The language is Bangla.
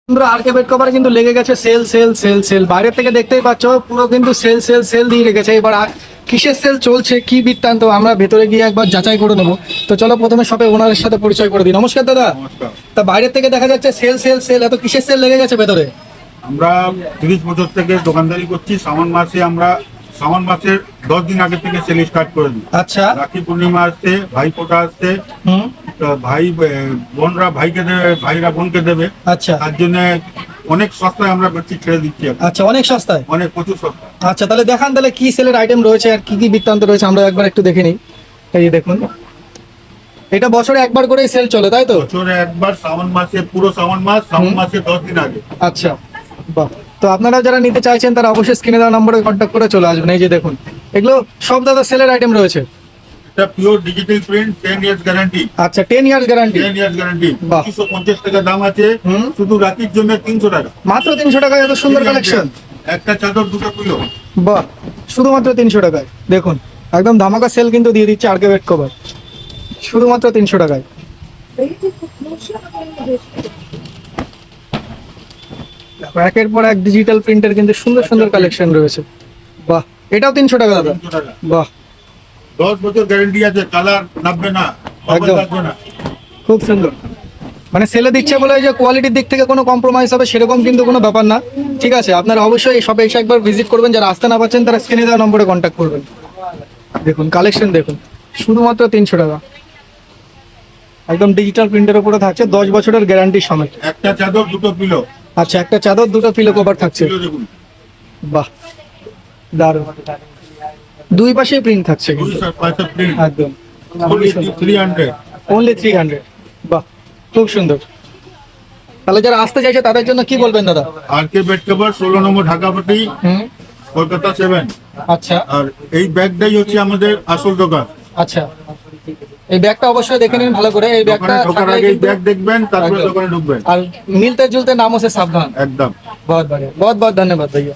বন্ধুরা আরকে বেড কভারে কিন্তু লেগে গেছে সেল সেল সেল সেল, বাইরে থেকে দেখতেই পাচ্ছ পুরো কিন্তু সেল সেল সেল দিয়ে রেখেছে। এবার কিসের সেল চলছে কি বৃত্তান্ত আমরা ভেতরে গিয়ে একবার যাচাই করে নেবো। তো চলো প্রথমে শপে ওনারের সাথে পরিচয় করে দিই। নমস্কার দাদা। নমস্কার। তা বাইরে থেকে দেখা যাচ্ছে সেল সেল সেল, এত কিসের সেল লেগে গেছে ভেতরে? আমরা 30 বছর থেকে দোকানদারি করছি। শ্রাবণ মাসের 10 দিন আগে থেকে সেল স্টার্ট করে দিই। আচ্ছা। রাখি পূর্ণিমা আসছে, ভাইফোঁটা আসছে, হুম। তো বোনরা ভাইকে দেবে, ভাইরা বোনকে দেবে। আচ্ছা তার জন্য অনেক সস্তায় আমরা বেশি ছেড়ে দিচ্ছি এখন। আচ্ছা, অনেক সস্তায়। অনেক প্রচুর সস্তা। আচ্ছা তাহলে দেখান তাহলে কি সেলের আইটেম রয়েছে আর কি কি বৃত্তান্ত রয়েছে, আমরা একবার একটু দেখে নিই। এই যে দেখুন, এটা বছরে একবার করেই সেল চলে তাই তো? বছরে একবার শ্রাবণ মাসে, পুরো শ্রাবণ মাসে 10 দিন আগে। আচ্ছা বাহ। তো আপনারা যারা নিতে চাইছেন তারা অবশ্যই স্ক্রিনে দেওয়া নম্বরে কন্ট্যাক্ট করে চলে আসবেন। এই যে দেখুন, এগুলো সব দাদা সেলের আইটেম রয়েছে। এটা pure digital print, 10 years guarantee. আচ্ছা 10 ইয়ার্স গ্যারান্টি। 10 years guarantee. বাহ। 250 টাকা দাম আছে, হুম। শুধু রাখির জন্য 300 টাকা। মাত্র 300 টাকায় এত সুন্দর কালেকশন। একটা চাদর 2 কিলো। বাহ, শুধুমাত্র 300 টাকায়। দেখুন একদম ধামাকা সেল কিন্তু দিয়ে দিচ্ছে আরকে বেড কভার, শুধুমাত্র 300 টাকায়। দেখো, একের পর এক ডিজিটাল প্রিন্টের কিন্তু সুন্দর সুন্দর কালেকশন রয়েছে। বাহ, এটাও 300 টাকা দাদা। 300 টাকা। বাহ 10 বছর গ্যারান্টি আছে, কালার নামবে না, একদম। লাগবে না। খুব সুন্দর, মানে সেলে দিচ্ছে বলে যে কোয়ালিটির দিক থেকে কোনো কম্প্রোমাইজ হবে সেরকম কিন্তু কোনো ব্যাপার না। ঠিক আছে, আপনারা অবশ্যই এই শপে এসে একবার ভিজিট করবেন। যারা আসতে না পারছেন তারা স্ক্রিনে দেওয়া নম্বরে কন্ট্যাক্ট করবেন। দেখুন কালেকশন দেখুন, শুধুমাত্র 300 টাকা, একদম ডিজিটাল প্রিন্টের উপরে থাকছে, 10 বছরের গ্যারান্টির সমেত। একটা চাদর 2 কিলো। আচ্ছা, একটা চাদর 2টো পিলো কভার থাকছে। কিলো দেখুন, বাহ দারুণ, দুই পাশেই প্রিন্ট থাকছে দুই কিন্তু। পয়সা প্রিন্ট, একদম only 300। অনলি 300। বাহ খুব সুন্দর। তাহলে যারা আসতে চাইছে তাদের জন্য কি বলবেন দাদা? আরকে বেড কভার 16 নম্বর ঢাকাপট্টি, হুম। কলকাতা 7। আচ্ছা আর এই ব্যাগটাই হচ্ছে আমাদের আসল দোকান। আচ্ছা, এই ব্যাগটা অবশ্যই দেখে নিন ভালো করে। এই ব্যাগটা দোকানে ঢোকার থাকলে আগে কিন্তু- ব্যাগ দেখবেন, তারপরে একদম। দোকানে ঢুকবেন। আর মিলতে जुलते नामों से सावधान। একদম। बहुत बढ़िया, बहुत बहुत धन्यवाद भैया।